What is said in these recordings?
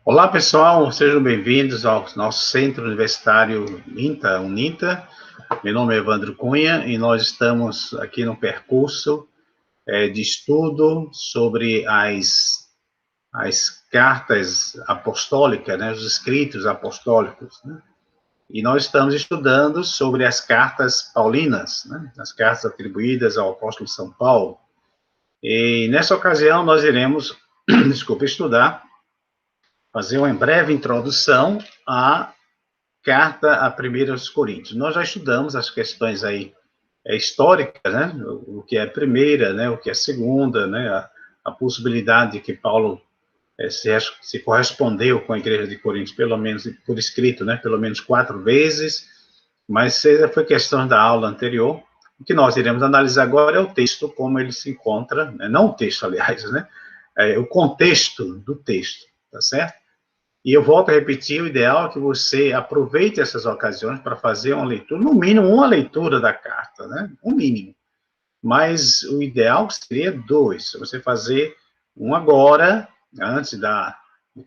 Olá, pessoal, sejam bem-vindos ao nosso Centro Universitário UNITA. Meu nome é Evandro Cunha e nós estamos aqui no percurso de estudo sobre as cartas apostólicas, né, os escritos apostólicos, né? E nós estamos estudando sobre as cartas paulinas, né, as cartas atribuídas ao apóstolo São Paulo. E nessa ocasião nós iremos, fazer uma breve introdução à carta a 1 Coríntios. Nós já estudamos as questões aí históricas, né? O que é a primeira, né? O que é a segunda, né? A possibilidade de que Paulo se correspondeu com a igreja de Coríntios, pelo menos por escrito, né? Pelo menos 4 vezes, mas foi questão da aula anterior. O que nós iremos analisar agora é o texto, como ele se encontra, né? Não o texto, aliás, né? O contexto do texto, tá certo? E eu volto a repetir, o ideal é que você aproveite essas ocasiões para fazer uma leitura, no mínimo uma leitura da carta, né? O mínimo. Mas o ideal seria 2. Você fazer um agora, antes de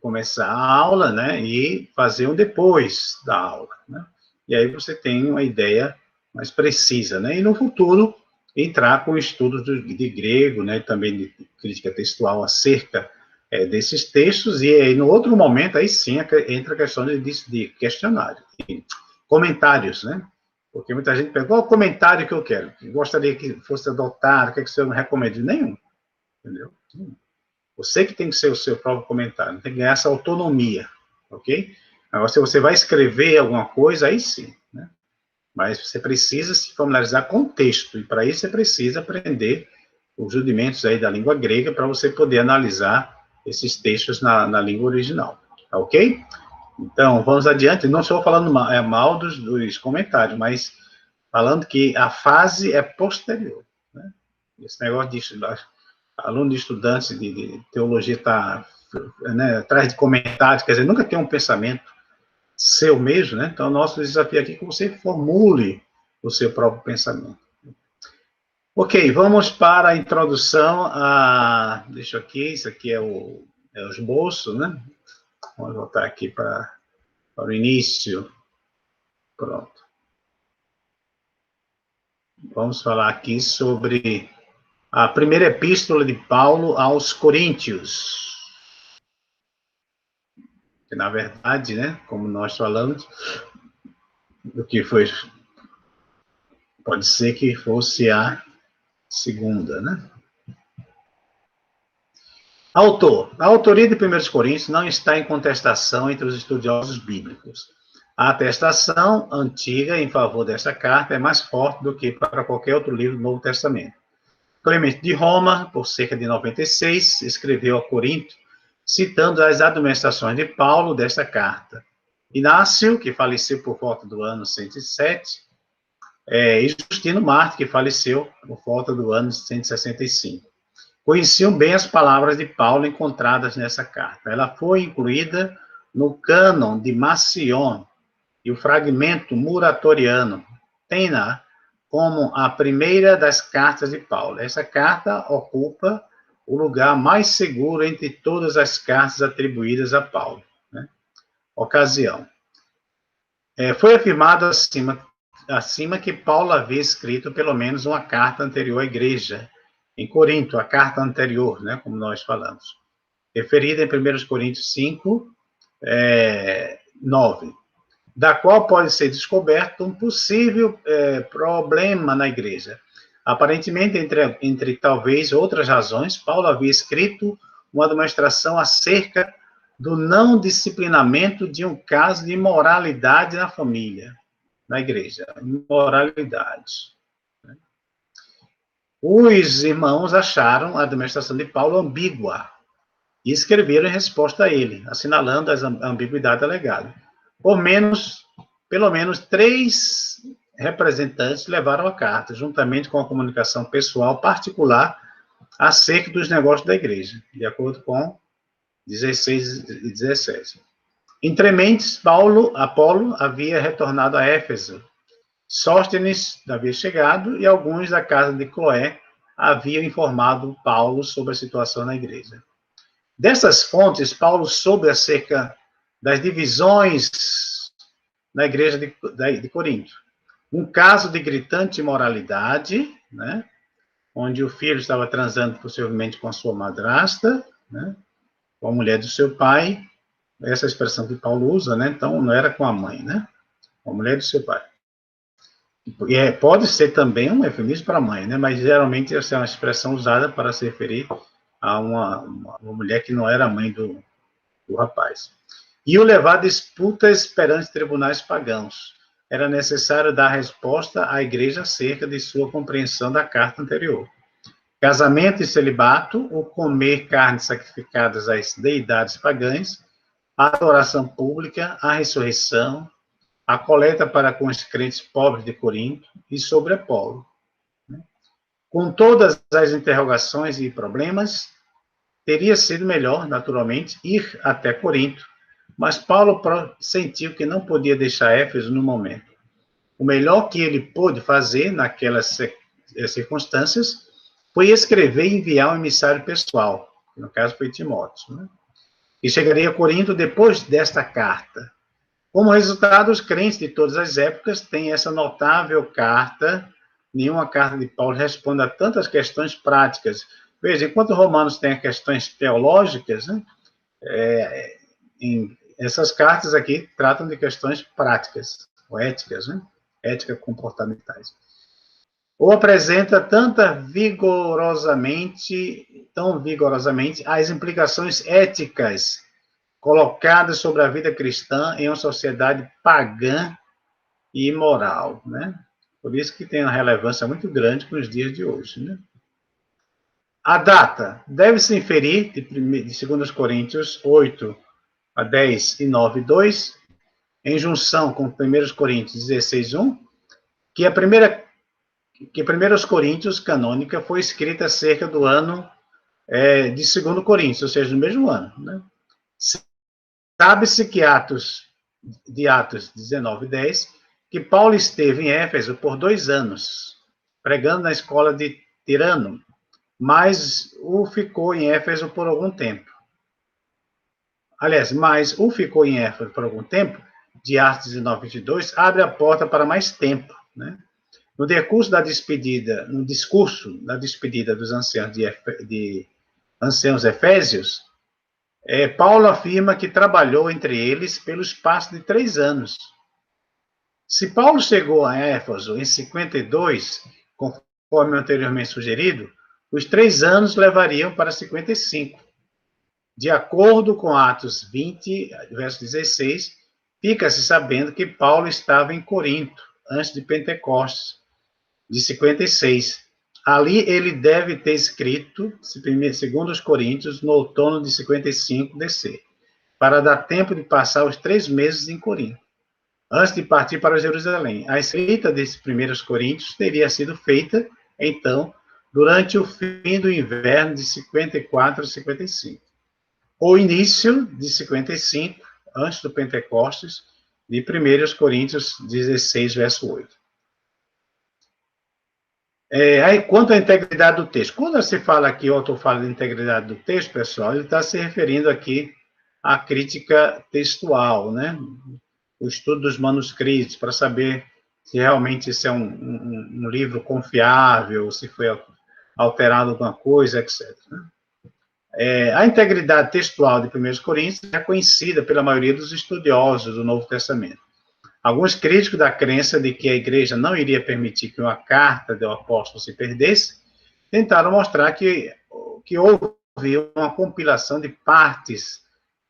começar a aula, né? E fazer um depois da aula, né? E aí você tem uma ideia mais precisa, né? E no futuro, entrar com estudos de grego, né? Também de crítica textual acerca desses textos, e aí no outro momento, aí sim, entra a questão de questionário, de comentários, né? Porque muita gente pergunta, qual o comentário que eu quero? Eu gostaria que fosse adotado, o que é que o senhor me recomenda? Nenhum, entendeu? Você que tem que ser o seu próprio comentário, tem que ganhar essa autonomia, ok? Agora, se você vai escrever alguma coisa, aí sim, né? Mas você precisa se familiarizar com o texto, e para isso você precisa aprender os rudimentos aí da língua grega para você poder analisar esses textos na língua original, tá ok? Então, vamos adiante. Não estou falando mal dos comentários, mas falando que a fase é posterior, né? Esse negócio de aluno de estudantes de teologia está, né, atrás de comentários, quer dizer, nunca tem um pensamento seu mesmo, né? Então, nosso desafio aqui é que você formule o seu próprio pensamento. Ok, vamos para a introdução a... Deixa aqui, isso aqui é o esboço, né? Vamos voltar aqui para o início. Pronto. Vamos falar aqui sobre a primeira epístola de Paulo aos Coríntios. Que, na verdade, né, como nós falamos, o que foi... Pode ser que fosse a segunda, né? Autor. A autoria de 1 Coríntios não está em contestação entre os estudiosos bíblicos. A atestação antiga em favor desta carta é mais forte do que para qualquer outro livro do Novo Testamento. Clemente de Roma, por cerca de 96, escreveu a Corinto, citando as admoestações de Paulo desta carta. Inácio, que faleceu por volta do ano 107, e Justino Marte, que faleceu por volta do ano 165. Conheciam bem as palavras de Paulo encontradas nessa carta. Ela foi incluída no cânon de Marcion e o fragmento muratoriano tem-na como a primeira das cartas de Paulo. Essa carta ocupa o lugar mais seguro entre todas as cartas atribuídas a Paulo, né? Ocasião. Foi afirmado acima que Paulo havia escrito pelo menos uma carta anterior à igreja, em Corinto, a carta anterior, né, como nós falamos, referida em 1 Coríntios 5, 9, da qual pode ser descoberto um possível problema na igreja. Aparentemente, entre talvez outras razões, Paulo havia escrito uma demonstração acerca do não disciplinamento de um caso de imoralidade na família, na igreja. Imoralidade. Os irmãos acharam a demonstração de Paulo ambígua e escreveram em resposta a ele, assinalando a ambiguidade alegada. Pelo menos 3 representantes levaram a carta, juntamente com a comunicação pessoal particular acerca dos negócios da igreja, de acordo com 16 e 17. Entre mentes, Apolo havia retornado a Éfeso. Sóstenes havia chegado e alguns da casa de Cloé haviam informado Paulo sobre a situação na igreja. Dessas fontes, Paulo soube acerca das divisões na igreja de Corinto. Um caso de gritante imoralidade, né, onde o filho estava transando possivelmente com a sua madrasta, né, com a mulher do seu pai, essa expressão que Paulo usa, né, então não era com a mãe, né, com a mulher do seu pai. E pode ser também um eufemismo para a mãe, né, mas geralmente essa é uma expressão usada para se referir a uma mulher que não era a mãe do rapaz. E o levar a disputas perante tribunais pagãos. Era necessário dar resposta à igreja acerca de sua compreensão da carta anterior. Casamento e celibato, o comer carnes sacrificadas às deidades pagãs, a adoração pública, a ressurreição, a coleta para com os crentes pobres de Corinto e sobre Apolo. Com todas as interrogações e problemas, teria sido melhor, naturalmente, ir até Corinto, mas Paulo sentiu que não podia deixar Éfeso no momento. O melhor que ele pôde fazer naquelas circunstâncias foi escrever e enviar um emissário pessoal, que no caso foi Timóteo, né? E chegaria a Corinto depois desta carta. Como resultado, os crentes de todas as épocas têm essa notável carta. Nenhuma carta de Paulo responde a tantas questões práticas. Veja, enquanto Romanos tem questões teológicas, né, essas cartas aqui tratam de questões práticas, ou éticas, né, ética comportamentais. Ou apresenta tão vigorosamente as implicações éticas colocadas sobre a vida cristã em uma sociedade pagã e imoral, né? Por isso que tem uma relevância muito grande para os dias de hoje, né? A data deve-se inferir de 2 Coríntios 8 a 10 e 9, 2, em junção com 1 Coríntios 16, 1, que 1 Coríntios canônica foi escrita cerca do ano de 2 Coríntios, ou seja, no mesmo ano, né? Sabe-se que Atos 19, 10, que Paulo esteve em Éfeso por 2 anos, pregando na escola de Tirano, mas ficou em Éfeso por algum tempo. Aliás, mas ficou em Éfeso por algum tempo, de Atos 19, 22, abre a porta para mais tempo, né? No discurso da despedida dos anciãos efésios, Paulo afirma que trabalhou entre eles pelo espaço de 3 anos. Se Paulo chegou a Éfeso em 52, conforme anteriormente sugerido, os 3 anos levariam para 55. De acordo com Atos 20, verso 16, fica-se sabendo que Paulo estava em Corinto, antes de Pentecostes, de 56. Ali ele deve ter escrito, segundo os Coríntios, no outono de 55 DC, para dar tempo de passar os 3 meses em Corinto, antes de partir para Jerusalém. A escrita desses primeiros Coríntios teria sido feita, então, durante o fim do inverno de 54 a 55. O início de 55, antes do Pentecostes, de 1 Coríntios 16, verso 8. Aí, quanto à integridade do texto, quando se fala aqui, o autor fala de integridade do texto, pessoal, ele está se referindo aqui à crítica textual, né? O estudo dos manuscritos, para saber se realmente isso é um livro confiável, se foi alterado alguma coisa, etc. A integridade textual de 1 Coríntios é conhecida pela maioria dos estudiosos do Novo Testamento. Alguns críticos da crença de que a igreja não iria permitir que uma carta do apóstolo se perdesse, tentaram mostrar que houve uma compilação de partes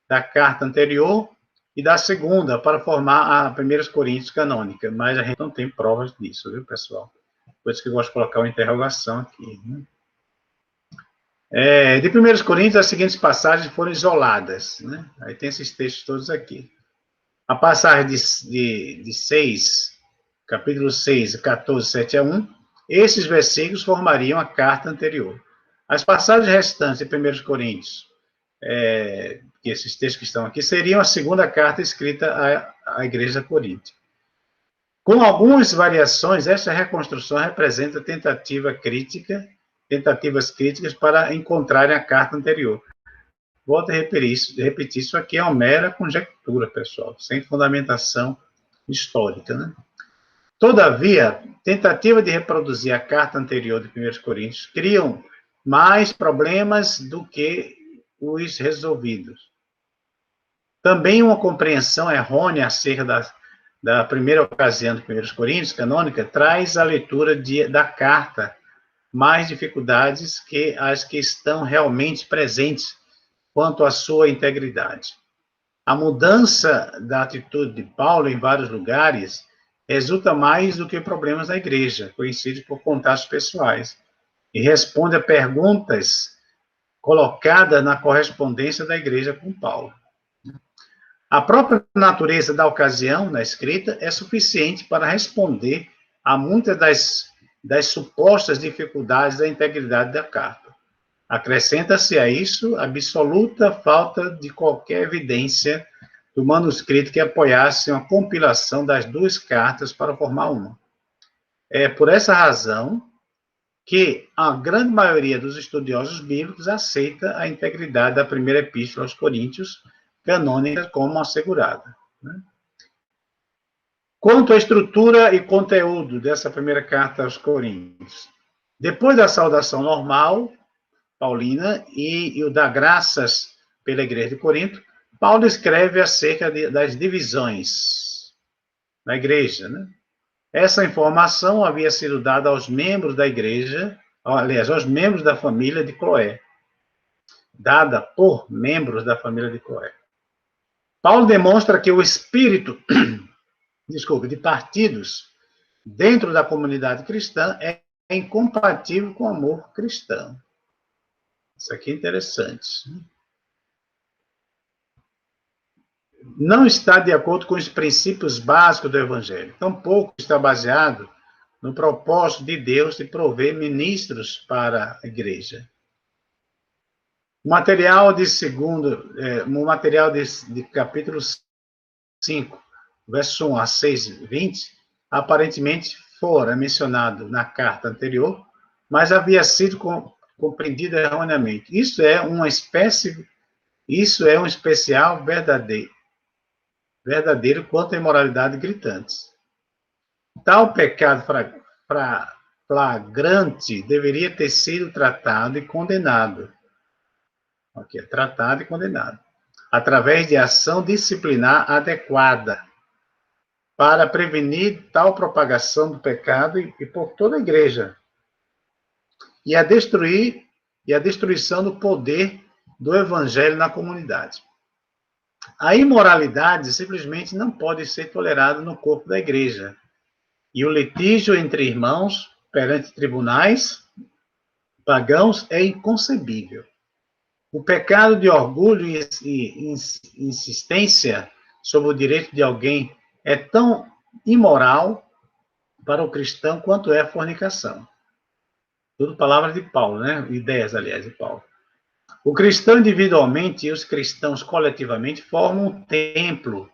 da carta anterior e da segunda para formar a 1 Coríntios canônica, mas a gente não tem provas disso, viu, pessoal? Por isso que eu gosto de colocar uma interrogação aqui, né? De 1 Coríntios, as seguintes passagens foram isoladas, né? Aí tem esses textos todos aqui. A passagem de 6, capítulo 6, 14, 7 a 1, esses versículos formariam a carta anterior. As passagens restantes de 1 Coríntios, que esses textos que estão aqui, seriam a segunda carta escrita à igreja de Corinto. Com algumas variações, esta reconstrução representa tentativas críticas para encontrarem a carta anterior. volto a repetir, isso aqui é uma mera conjectura, pessoal, sem fundamentação histórica, né? Todavia, tentativa de reproduzir a carta anterior de 1 Coríntios criam mais problemas do que os resolvidos. Também uma compreensão errônea acerca da primeira ocasião de 1 Coríntios, canônica, traz à leitura da carta mais dificuldades que as que estão realmente presentes quanto à sua integridade. A mudança da atitude de Paulo em vários lugares resulta mais do que problemas da igreja, conhecidos por contatos pessoais, e responde a perguntas colocadas na correspondência da igreja com Paulo. A própria natureza da ocasião na escrita é suficiente para responder a muitas das supostas dificuldades da integridade da carta. Acrescenta-se a isso a absoluta falta de qualquer evidência do manuscrito que apoiasse uma compilação das duas cartas para formar uma. É por essa razão que a grande maioria dos estudiosos bíblicos aceita a integridade da primeira epístola aos Coríntios, canônica, como assegurada. Né? Quanto à estrutura e conteúdo dessa primeira carta aos Coríntios, depois da saudação normal, paulina, e o da graças pela igreja de Corinto, Paulo escreve acerca das divisões na igreja, né? Essa informação havia sido dada aos membros da igreja, aliás, aos membros da família de Cloé, dada por membros da família de Cloé. Paulo demonstra que o espírito, de partidos dentro da comunidade cristã é incompatível com o amor cristão. Isso aqui é interessante. Não está de acordo com os princípios básicos do Evangelho. Tampouco está baseado no propósito de Deus de prover ministros para a igreja. O material de capítulo 5, verso 1 a 6, 20, aparentemente fora mencionado na carta anterior, mas havia sido compreendido erroneamente. Isso é um especial verdadeiro quanto à imoralidade gritantes. Tal pecado flagrante deveria ter sido tratado e condenado. Ok, tratado e condenado. Através de ação disciplinar adequada para prevenir tal propagação do pecado e por toda a igreja. E a destruição do poder do evangelho na comunidade. A imoralidade simplesmente não pode ser tolerada no corpo da igreja. E o litígio entre irmãos perante tribunais pagãos é inconcebível. O pecado de orgulho e insistência sobre o direito de alguém é tão imoral para o cristão quanto é a fornicação. Tudo palavras de Paulo, né? Ideias, aliás, de Paulo. O cristão individualmente e os cristãos coletivamente formam um templo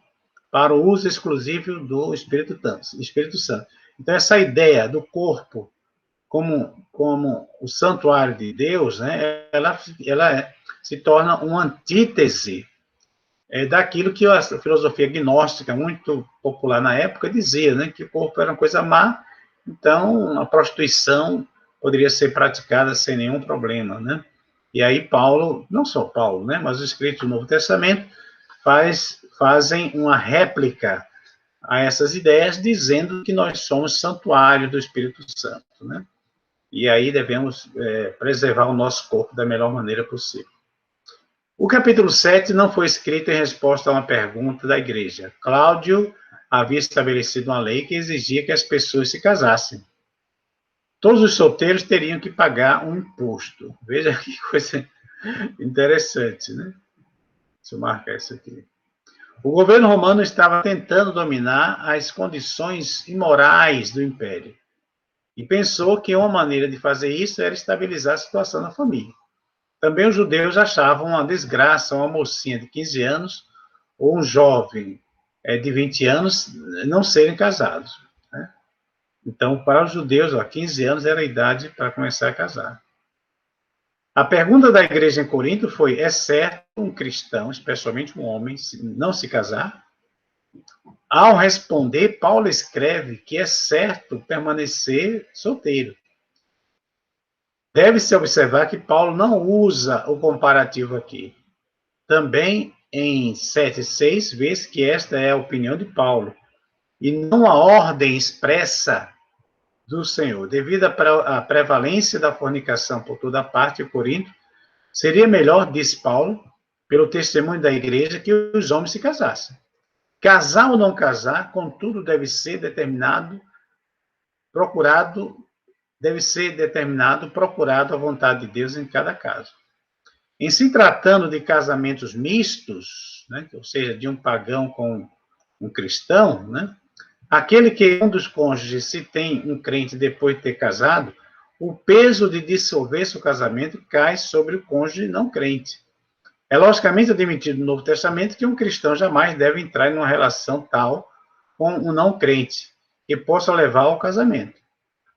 para o uso exclusivo do Espírito Santo. Então, essa ideia do corpo como o santuário de Deus, né, ela se torna uma antítese daquilo que a filosofia gnóstica, muito popular na época, dizia, né, que o corpo era uma coisa má, então a prostituição poderia ser praticada sem nenhum problema, né? E aí Paulo, não só Paulo, né, mas os escritos do Novo Testamento fazem uma réplica a essas ideias, dizendo que nós somos santuário do Espírito Santo, né? E aí devemos preservar o nosso corpo da melhor maneira possível. O capítulo 7 não foi escrito em resposta a uma pergunta da igreja. Cláudio havia estabelecido uma lei que exigia que as pessoas se casassem. Todos os solteiros teriam que pagar um imposto. Veja que coisa interessante, né? Deixa eu marcar isso aqui. O governo romano estava tentando dominar as condições imorais do império e pensou que uma maneira de fazer isso era estabilizar a situação na família. Também os judeus achavam uma desgraça uma mocinha de 15 anos ou um jovem de 20 anos não serem casados. Né? Então, para os judeus, 15 anos era a idade para começar a casar. A pergunta da igreja em Corinto foi: é certo um cristão, especialmente um homem, não se casar? Ao responder, Paulo escreve que é certo permanecer solteiro. Deve-se observar que Paulo não usa o comparativo aqui. Também em 7,6 vê que esta é a opinião de Paulo, e não a ordem expressa do Senhor. Devido à prevalência da fornicação por toda parte em Corinto, seria melhor, diz Paulo, pelo testemunho da igreja, que os homens se casassem. Casar ou não casar, contudo, procurado a vontade de Deus em cada caso. Em se tratando de casamentos mistos, né, ou seja, de um pagão com um cristão, né, aquele que um dos cônjuges se tem um crente depois de ter casado, o peso de dissolver seu casamento cai sobre o cônjuge não crente. É logicamente admitido no Novo Testamento que um cristão jamais deve entrar em uma relação tal com um não crente, que possa levar ao casamento.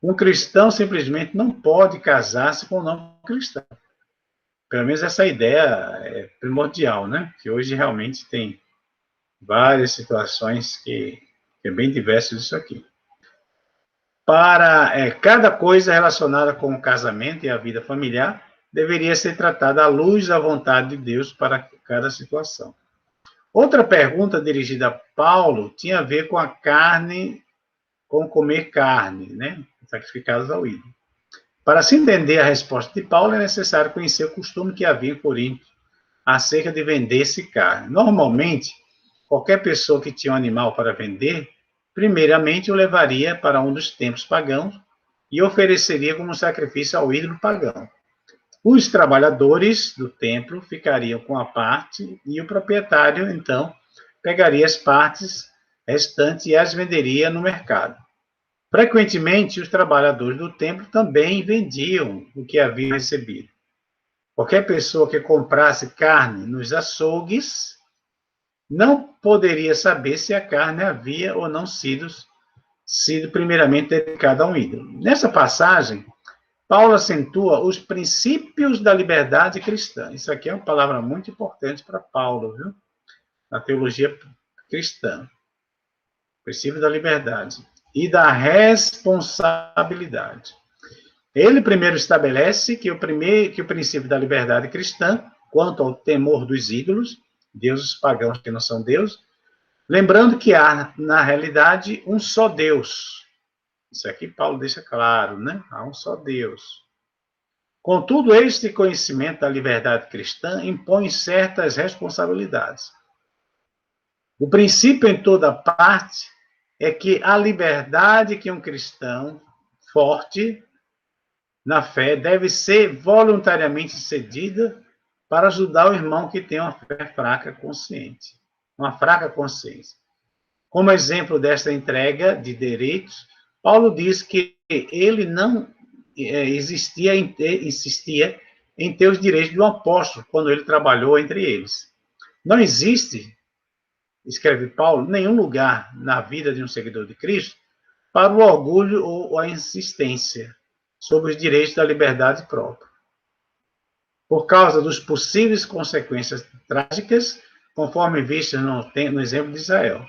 Um cristão simplesmente não pode casar-se com um não cristão. Pelo menos essa ideia é primordial, né? Que hoje realmente tem várias situações que é bem diverso disso aqui. Para cada coisa relacionada com o casamento e a vida familiar, deveria ser tratada à luz da vontade de Deus para cada situação. Outra pergunta dirigida a Paulo tinha a ver com a carne, com comer carne, né? Sacrificados ao ídolo. Para se entender a resposta de Paulo, é necessário conhecer o costume que havia em Corinto acerca de vender-se carne. Normalmente, qualquer pessoa que tinha um animal para vender, primeiramente o levaria para um dos templos pagãos e ofereceria como sacrifício ao ídolo pagão. Os trabalhadores do templo ficariam com a parte e o proprietário, então, pegaria as partes restantes e as venderia no mercado. Frequentemente, os trabalhadores do templo também vendiam o que haviam recebido. Qualquer pessoa que comprasse carne nos açougues não poderia saber se a carne havia ou não sido primeiramente dedicada a um ídolo. Nessa passagem, Paulo acentua os princípios da liberdade cristã. Isso aqui é uma palavra muito importante para Paulo, viu? Na teologia cristã. Princípio da liberdade e da responsabilidade. Ele primeiro estabelece que o princípio da liberdade cristã, quanto ao temor dos ídolos, deuses pagãos que não são Deus, lembrando que há, na realidade, um só Deus. Isso aqui Paulo deixa claro, né? Há um só Deus. Contudo, este conhecimento da liberdade cristã impõe certas responsabilidades. O princípio em toda parte é que a liberdade que um cristão forte na fé deve ser voluntariamente cedida para ajudar o irmão que tem uma fé fraca consciente, uma fraca consciência. Como exemplo desta entrega de direitos, Paulo diz que ele não insistia em ter os direitos do apóstolo quando ele trabalhou entre eles. Não existe, escreve Paulo, nenhum lugar na vida de um seguidor de Cristo para o orgulho ou a insistência sobre os direitos da liberdade própria. Por causa das possíveis consequências trágicas, conforme vistas no exemplo de Israel.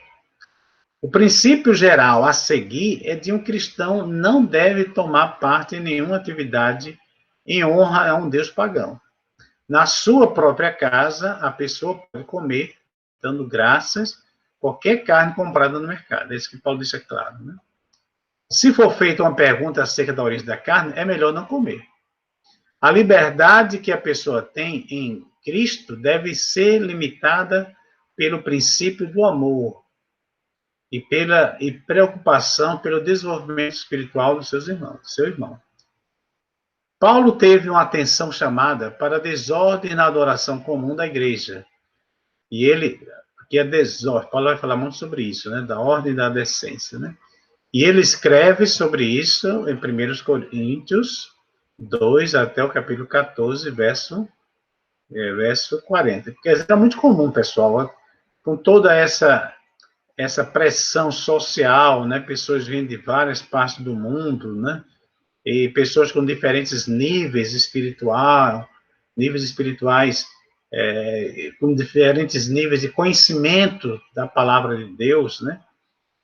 O princípio geral a seguir é de um cristão não deve tomar parte em nenhuma atividade em honra a um Deus pagão. Na sua própria casa, a pessoa pode comer, dando graças, qualquer carne comprada no mercado. É isso que Paulo deixa claro, né? Se for feita uma pergunta acerca da origem da carne, é melhor não comer. A liberdade que a pessoa tem em Cristo deve ser limitada pelo princípio do amor e preocupação pelo desenvolvimento espiritual dos seus irmãos, do seu irmão. Paulo teve uma atenção chamada para a desordem na adoração comum da igreja. E ele, aqui é desordem, Paulo vai falar muito sobre isso, né, da ordem da decência, né? E ele escreve sobre isso em 1 Coríntios 2 até o capítulo 14, verso 40. Porque era muito comum, pessoal, com toda essa pressão social, né? Pessoas vindo de várias partes do mundo, né? E pessoas com diferentes níveis espiritual, níveis espirituais, com diferentes níveis de conhecimento da palavra de Deus, né?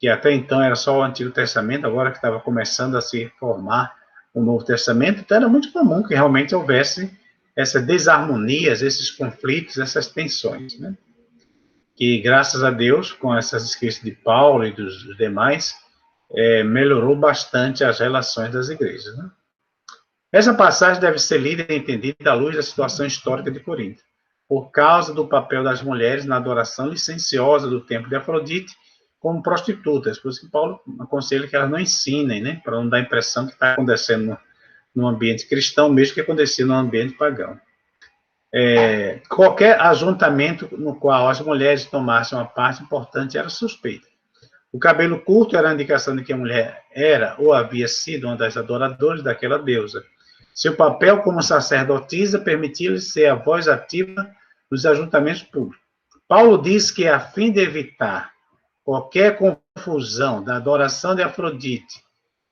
Que até então era só o Antigo Testamento, agora que estava começando a se formar o Novo Testamento, então era muito comum que realmente houvesse essas desarmonias, esses conflitos, essas tensões, né? Que, graças a Deus, com essas escritas de Paulo e dos demais, melhorou bastante as relações das igrejas, né? Essa passagem deve ser lida e entendida à luz da situação histórica de Corinto, por causa do papel das mulheres na adoração licenciosa do templo de Afrodite como prostitutas. Por isso que Paulo aconselha que elas não ensinem, né, para não dar a impressão que está acontecendo no ambiente cristão, mesmo que acontecia no ambiente pagão. Qualquer ajuntamento no qual as mulheres tomassem uma parte importante era suspeito. O cabelo curto era a indicação de que a mulher era ou havia sido uma das adoradoras daquela deusa. Seu papel como sacerdotisa permitia-lhe ser a voz ativa dos ajuntamentos públicos. Paulo diz que, a fim de evitar qualquer confusão da adoração de Afrodite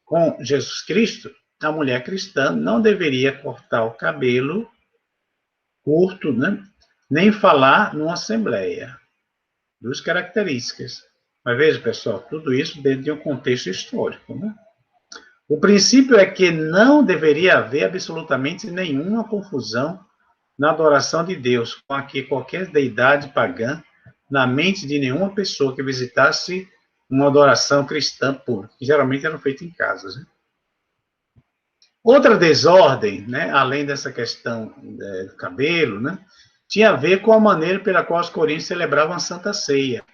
com Jesus Cristo, a mulher cristã não deveria cortar o cabelo curto, né? Nem falar numa assembleia. Duas características. Mas veja, pessoal, tudo isso dentro de um contexto histórico, né? O princípio é que não deveria haver absolutamente nenhuma confusão na adoração de Deus com qualquer deidade pagã na mente de nenhuma pessoa que visitasse uma adoração cristã pública, que geralmente eram feitas em casas, né? Outra desordem, né, além dessa questão do cabelo, né, tinha a ver com a maneira pela qual os coríntios celebravam a Santa Ceia.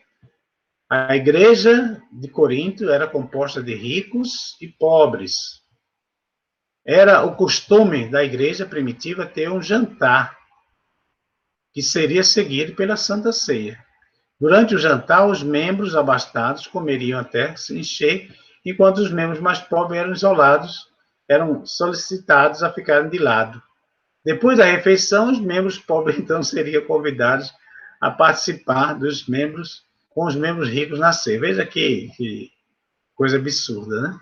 A igreja de Corinto era composta de ricos e pobres. Era o costume da igreja primitiva ter um jantar, que seria seguido pela Santa Ceia. Durante o jantar, os membros abastados comeriam até se encher, enquanto os membros mais pobres eram isolados, eram solicitados a ficarem de lado. Depois da refeição, os membros pobres, então, seriam convidados a participar com os membros ricos na ceia. Veja que coisa absurda, né?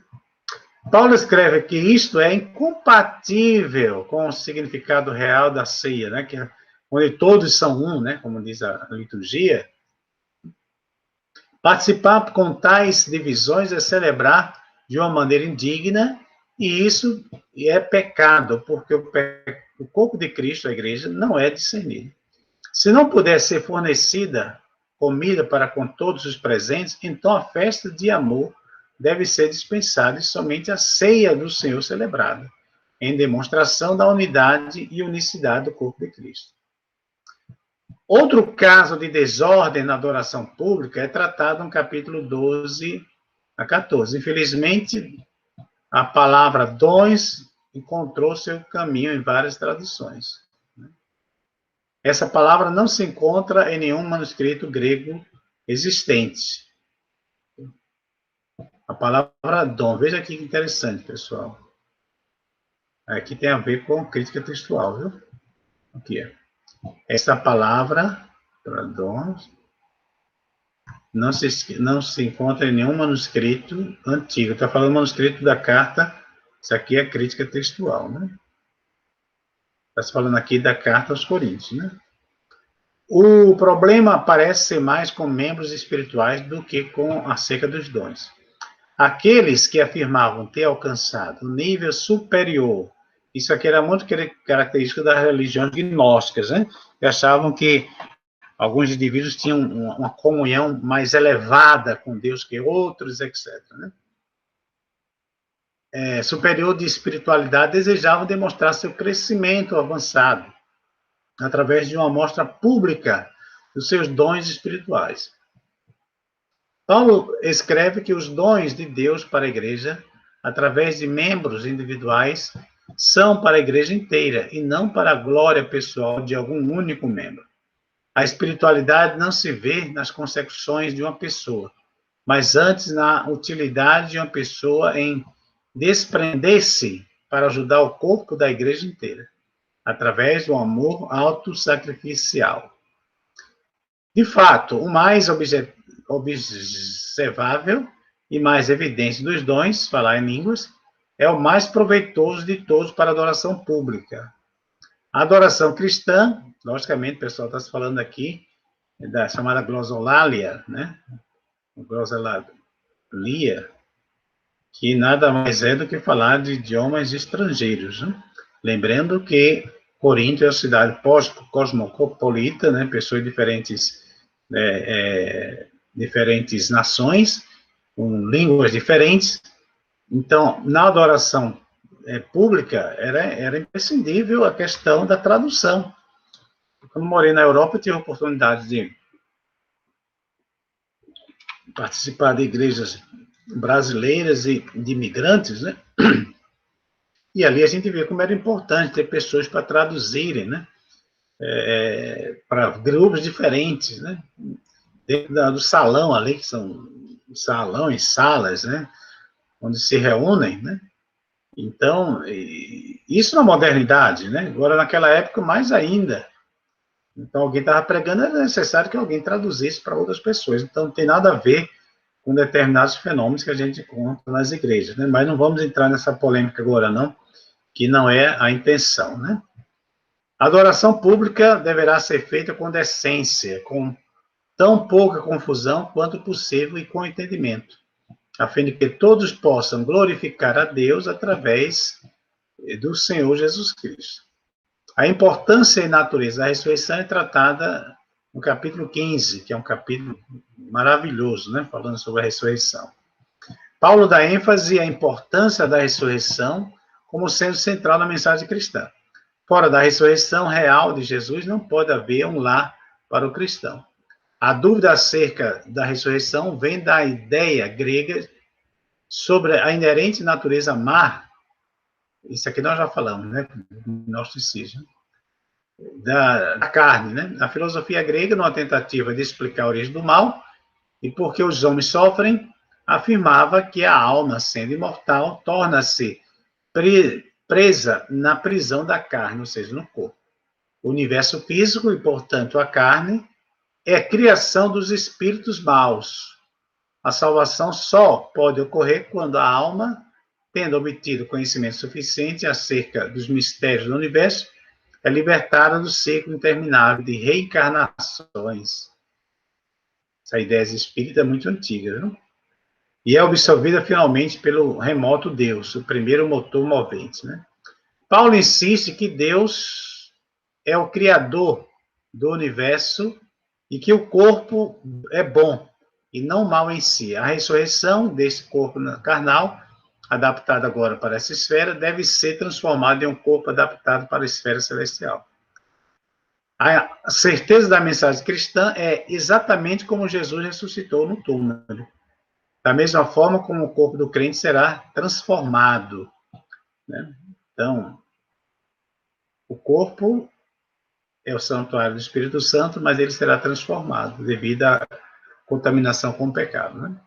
Paulo escreve que isto é incompatível com o significado real da ceia, né? Que é onde todos são um, né? Como diz a liturgia. Participar com tais divisões é celebrar de uma maneira indigna, e isso é pecado, porque o corpo de Cristo, a igreja, não é discernido. Se não puder ser fornecida comida para com todos os presentes, então a festa de amor deve ser dispensada e somente a ceia do Senhor celebrada, em demonstração da unidade e unicidade do corpo de Cristo. Outro caso de desordem na adoração pública é tratado no capítulo 12 a 14. Infelizmente, a palavra dons encontrou seu caminho em várias traduções. Essa palavra não se encontra em nenhum manuscrito grego existente. A palavra dom, veja aqui que interessante, pessoal. Aqui tem a ver com crítica textual, viu? Aqui, ó. Essa palavra, para dons, não se encontra em nenhum manuscrito antigo. Está falando manuscrito da carta, isso aqui é crítica textual, né? Está se falando aqui da carta aos Coríntios, né? O problema parece ser mais com membros espirituais do que com acerca dos dons. Aqueles que afirmavam ter alcançado um nível superior, isso aqui era muito característico das religiões gnósticas, né? Que achavam que alguns indivíduos tinham uma comunhão mais elevada com Deus que outros, etc. Né? Superior de espiritualidade, desejavam demonstrar seu crescimento avançado através de uma mostra pública dos seus dons espirituais. Paulo escreve que os dons de Deus para a igreja, através de membros individuais, são para a igreja inteira e não para a glória pessoal de algum único membro. A espiritualidade não se vê nas consecuções de uma pessoa, mas antes na utilidade de uma pessoa em desprender-se para ajudar o corpo da igreja inteira, através do amor autossacrificial. De fato, o mais observável e mais evidente dos dons, falar em línguas, é o mais proveitoso de todos para a adoração pública. A adoração cristã, logicamente, o pessoal está se falando aqui da chamada glosolalia, né? Glosolalia, que nada mais é do que falar de idiomas estrangeiros, né? Lembrando que Corinto é uma cidade cosmopolita, né? Pessoas de diferentes nações, com línguas diferentes. Então, na adoração pública, era imprescindível a questão da tradução. Quando morei na Europa, eu tive a oportunidade de participar de igrejas brasileiras e de imigrantes, né? E ali a gente vê como era importante ter pessoas para traduzirem, né? Para grupos diferentes, né? Dentro do salão ali, que são salões, salas, né? Onde se reúnem, né? Então, isso na modernidade, né? Agora, naquela época, mais ainda. Então, alguém estava pregando, era necessário que alguém traduzisse para outras pessoas. Então, não tem nada a ver com determinados fenômenos que a gente encontra nas igrejas, né? Mas não vamos entrar nessa polêmica agora, não, que não é a intenção, né? A adoração pública deverá ser feita com decência, com tão pouca confusão quanto possível e com entendimento, a fim de que todos possam glorificar a Deus através do Senhor Jesus Cristo. A importância e natureza da ressurreição é tratada no capítulo 15, que é um capítulo maravilhoso, né, falando sobre a ressurreição. Paulo dá ênfase à importância da ressurreição como sendo central na mensagem cristã. Fora da ressurreição real de Jesus, não pode haver um lar para o cristão. A dúvida acerca da ressurreição vem da ideia grega sobre a inerente natureza má. Isso aqui nós já falamos, né? Gnosticismo. Da carne, né? A filosofia grega, numa tentativa de explicar a origem do mal e por que os homens sofrem, afirmava que a alma, sendo imortal, torna-se presa na prisão da carne, ou seja, no corpo. O universo físico e, portanto, a carne é criação dos espíritos maus. A salvação só pode ocorrer quando a alma, tendo obtido conhecimento suficiente acerca dos mistérios do universo, é libertada do ciclo interminável de reencarnações. Essa ideia espírita é muito antiga, não? E é absorvida finalmente pelo remoto Deus, o primeiro motor movente, né? Paulo insiste que Deus é o criador do universo e que o corpo é bom e não mal em si. A ressurreição desse corpo carnal, adaptado agora para essa esfera, deve ser transformado em um corpo adaptado para a esfera celestial. A certeza da mensagem cristã é exatamente como Jesus ressuscitou no túmulo. Da mesma forma como o corpo do crente será transformado, né? Então, o corpo é o santuário do Espírito Santo, mas ele será transformado devido à contaminação com o pecado, né?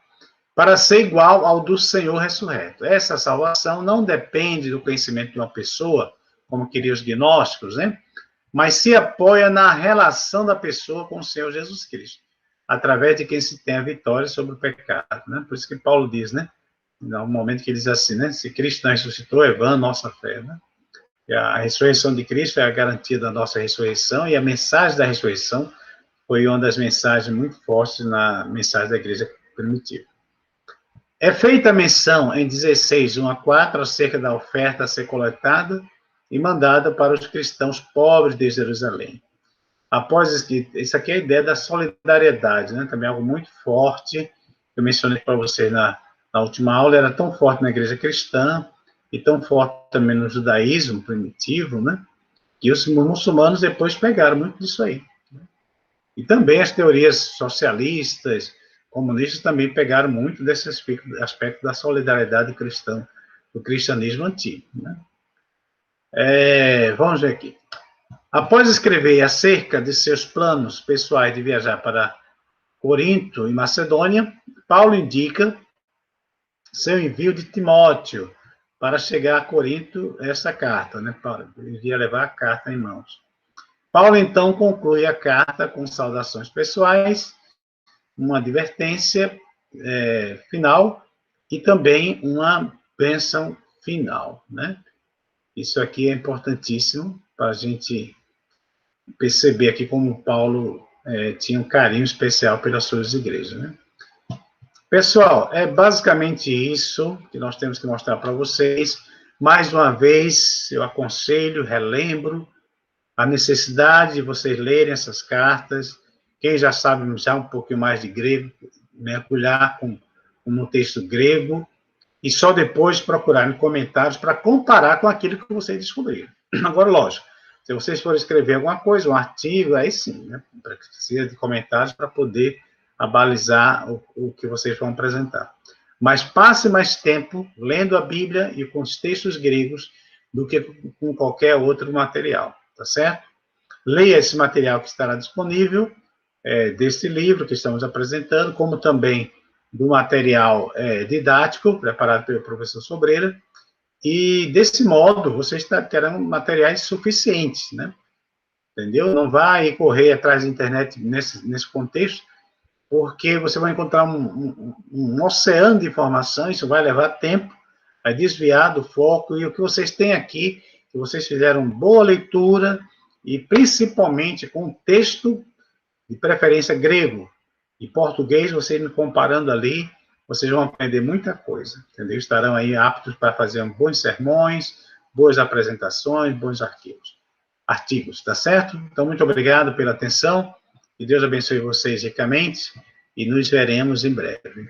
Para ser igual ao do Senhor ressurreto. Essa salvação não depende do conhecimento de uma pessoa, como queriam os gnósticos, né? Mas se apoia na relação da pessoa com o Senhor Jesus Cristo, através de quem se tem a vitória sobre o pecado, né? Por isso que Paulo diz, né? No momento que ele diz assim, né? Se Cristo não ressuscitou, é vã a nossa fé, né? E a ressurreição de Cristo é a garantia da nossa ressurreição, e a mensagem da ressurreição foi uma das mensagens muito fortes na mensagem da igreja primitiva. É feita menção em 16, 1 a 4, acerca da oferta a ser coletada e mandada para os cristãos pobres de Jerusalém. Após isso aqui é a ideia da solidariedade, né? Também algo muito forte, eu mencionei para vocês na última aula, era tão forte na igreja cristã e tão forte também no judaísmo primitivo, né? Que os muçulmanos depois pegaram muito disso aí. E também as teorias socialistas, comunistas também pegaram muito desse aspecto da solidariedade cristã, do cristianismo antigo, né? Vamos ver aqui. Após escrever acerca de seus planos pessoais de viajar para Corinto e Macedônia, Paulo indica seu envio de Timóteo para chegar a Corinto essa carta, né? Ele iria levar a carta em mãos. Paulo, então, conclui a carta com saudações pessoais, uma advertência final e também uma bênção final, né? Isso aqui é importantíssimo para a gente perceber aqui como Paulo tinha um carinho especial pelas suas igrejas, né? Pessoal, é basicamente isso que nós temos que mostrar para vocês. Mais uma vez, eu aconselho, relembro a necessidade de vocês lerem essas cartas. Quem já sabe já um pouquinho mais de grego, mergulhar no texto grego, e só depois procurar em comentários para comparar com aquilo que vocês descobriram. Agora, lógico, se vocês forem escrever alguma coisa, um artigo, aí sim, né, precisa de comentários para poder abalizar o que vocês vão apresentar. Mas passe mais tempo lendo a Bíblia e com os textos gregos do que com qualquer outro material, tá certo? Leia esse material que estará disponível, desse livro que estamos apresentando, como também do material didático, preparado pelo professor Sobreira, e desse modo vocês terão materiais suficientes, né? Entendeu? Não vai correr atrás da internet nesse contexto, porque você vai encontrar um oceano de informações, isso vai levar tempo, vai desviar do foco, e o que vocês têm aqui, que vocês fizeram boa leitura, e principalmente com texto, de preferência grego e português, vocês comparando ali, vocês vão aprender muita coisa, entendeu? Estarão aí aptos para fazer bons sermões, boas apresentações, bons artigos, tá certo? Então, muito obrigado pela atenção, que Deus abençoe vocês ricamente, e nos veremos em breve.